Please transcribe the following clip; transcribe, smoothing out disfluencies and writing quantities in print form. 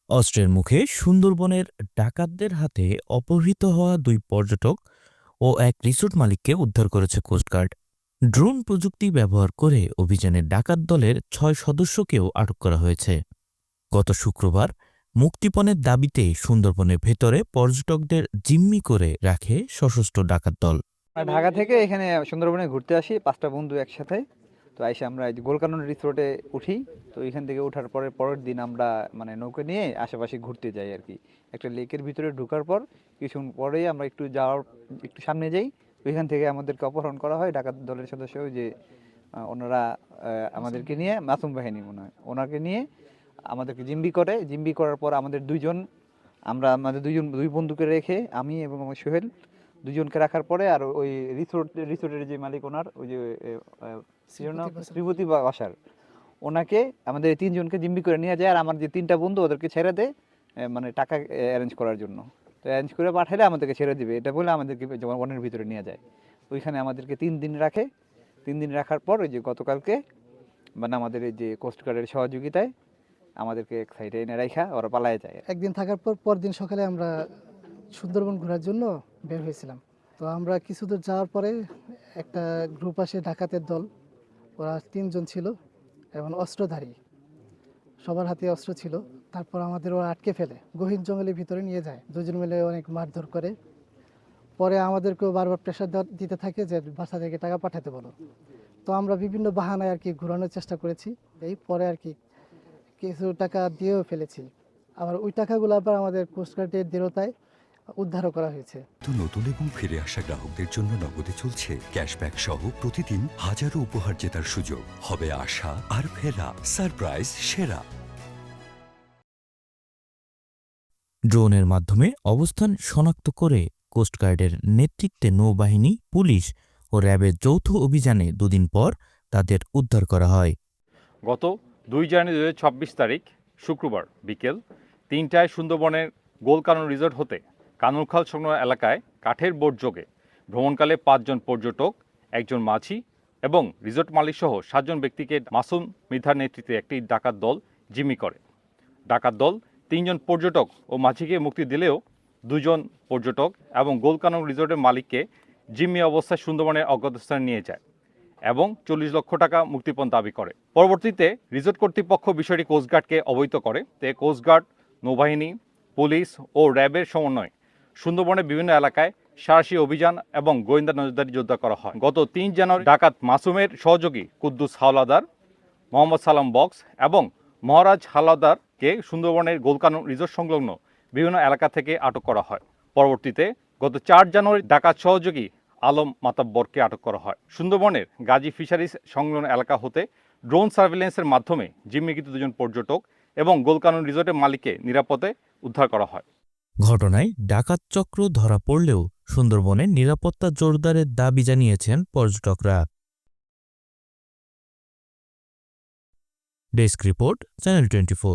অস্ত্রের মুখে সুন্দরবনের ডাকাতদের হাতে অপহৃত হওয়া ২ পর্যটক ও এক রিসোর্ট মালিককে উদ্ধার করেছে কোস্টগার্ড। ড্রোন প্রযুক্তি ব্যবহার করে অভিযানে ডাকাত দলের ৬ সদস্যকেও আটক করা হয়েছে। গত শুক্রবার মুক্তিপণের দাবিতে সুন্দরবনের ভেতরে পর্যটকদের জিম্মি করে রাখে সশস্ত্র ডাকাত দল। ঢাকা থেকে এখানে সুন্দরবনে ঘুরতে আসি ৫টা বন্ধু একসাথে। তো আইসা আমরা এই যে গোলকানন রিসোর্টে উঠি। তো এখান থেকে ওঠার পরের দিন আমরা মানে নৌকা নিয়ে আশেপাশে ঘুরতে যাই আরকি। একটা লেকের ভিতরে ঢোকার পর কিছুক্ষণ পরেই আমরা একটু সামনে যাই। ওইখান থেকে আমাদেরকে অপহরণ করা হয় ডাকাত দলের সদস্য ওই যে ওনারা আমাদেরকে নিয়ে মাসুম বাহিনী মনে হয়। ওনাকে নিয়ে আমাদেরকে জিম্মি করার পর আমাদের আমাদের ২ বন্ধুকে রেখে আমি এবং আমার সোহেল ২ জনকে রাখার পরে আর ওই রিসোর্টের যে মালিক ওনার ওই যে শ্রীপতি বাসার ওনাকে আমাদের এই ৩ জনকে জিম্মি করে নিয়ে যায় আর আমার যে ৩টা বন্ধু ওদেরকে ছেড়ে দেয় মানে টাকা অ্যারেঞ্জ করার জন্য। তো অ্যারেঞ্জ করে পাঠালে আমাদেরকে ছেড়ে দিবে এটা বলে আমাদেরকে বনের ভিতরে নিয়ে যায়। ওইখানে আমাদেরকে ৩ দিন রাখে। ৩ দিন রাখার পর ওই যে গতকালকে মানে আমাদের এই যে কোস্টগার্ডের সহযোগিতায় আমাদেরকে এক সাইডে এনে রাইখা ওরা পালায়ে যায়। একদিন থাকার পর পরদিন সকালে আমরা সুন্দরবন ঘোরার জন্য বের হয়েছিলাম। তো আমরা কিছু দূর যাওয়ার পরে একটা গ্রুপ আসে ডাকাতের দল। ওরা ৩ জন ছিল এবং অস্ত্রধারী, সবার হাতে অস্ত্র ছিল। তারপর আমাদের ওরা আটকে ফেলে গহীন জঙ্গলের ভিতরে নিয়ে যায়। ২ জন মিলে অনেক মারধর করে। পরে আমাদেরকেও বারবার প্রেশার দিতে থাকে যে বাসা থেকে টাকা পাঠাতে বলো। তো আমরা বিভিন্ন বাহানায় আর কি ঘোরানোর চেষ্টা করেছি। এই পরে আর কি কিছু টাকা দিয়েও ফেলেছি। আবার ওই টাকাগুলো আবার আমাদের কোস্টগার্ডের দৃঢ়তায় উদ্ধারও করা হয়েছে। তো নতুন এবং ফিরে আসা গ্রাহকদের জন্য নগদে চলছে ক্যাশব্যাক সহ প্রতিদিন হাজারো উপহার জেতার সুযোগ। হবে আশা আর ফেরা, সারপ্রাইজ সেরা। ড্রোনের মাধ্যমে অবস্থান শনাক্ত করে কোস্টগার্ডের নেতৃত্বে নৌবাহিনী, পুলিশ ও র্যাবের যৌথ অভিযানে ২ দিন পর তাদের উদ্ধার করা হয়। গত ২ জানুয়ারি ২০২৬ তারিখ শুক্রবার বিকেল ৩টায় সুন্দরবনের গোলকানন রিসোর্ট হতে কানুরখাল সংলগ্ন এলাকায় কাঠের বোট যোগে ভ্রমণকালে ৫ জন পর্যটক, ১ জন মাঝি এবং রিসোর্ট মালিকসহ ৭ জন ব্যক্তিকে মাসুম মৃধার নেতৃত্বে একটি ডাকাত দল জিম্মি করে। ডাকাত দল ৩ জন পর্যটক ও মাঝিকে মুক্তি দিলেও ২ জন পর্যটক এবং গোলকানন রিসোর্টের মালিককে জিম্মি অবস্থায় সুন্দরবনের অজ্ঞাত স্থানে নিয়ে যায় এবং ৪০ লক্ষ টাকা মুক্তিপণ দাবি করে। পরবর্তীতে রিসোর্ট কর্তৃপক্ষ বিষয়টি কোস্টগার্ডকে অবহিত করে। কোস্টগার্ড, নৌবাহিনী, পুলিশ ও র্যাবের সমন্বয়ে সুন্দরবনের বিভিন্ন এলাকায় সাহসী অভিযান এবং গোয়েন্দা নজরদারি জোরদার করা হয়। গত ৩ জানুয়ারি ডাকাত মাসুমের সহযোগী কুদ্দুস হাওলাদার, মোহাম্মদ সালাম বক্স এবং মহারাজ হাওলাদারকে সুন্দরবনের গোলকানন রিসোর্ট সংলগ্ন বিভিন্ন এলাকা থেকে আটক করা হয়। পরবর্তীতে গত ৪ জানুয়ারি ডাকাত সহযোগী আলম মাতাব্বরকে আটক করা হয়। সুন্দরবনের গাজী ফিশারিজ সংলগ্ন এলাকা হতে ড্রোন সার্ভেলেন্সের মাধ্যমে জিম্মিকৃত ২ জন পর্যটক এবং গোলকানন রিসোর্টের মালিককে নিরাপদে উদ্ধার করা হয়। ঘটনায় ডাকাত চক্র ধরা পড়লেও সুন্দরবনের নিরাপত্তা জোরদারের দাবি জানিয়েছেন পর্যটকরা। Desk report, channel 24।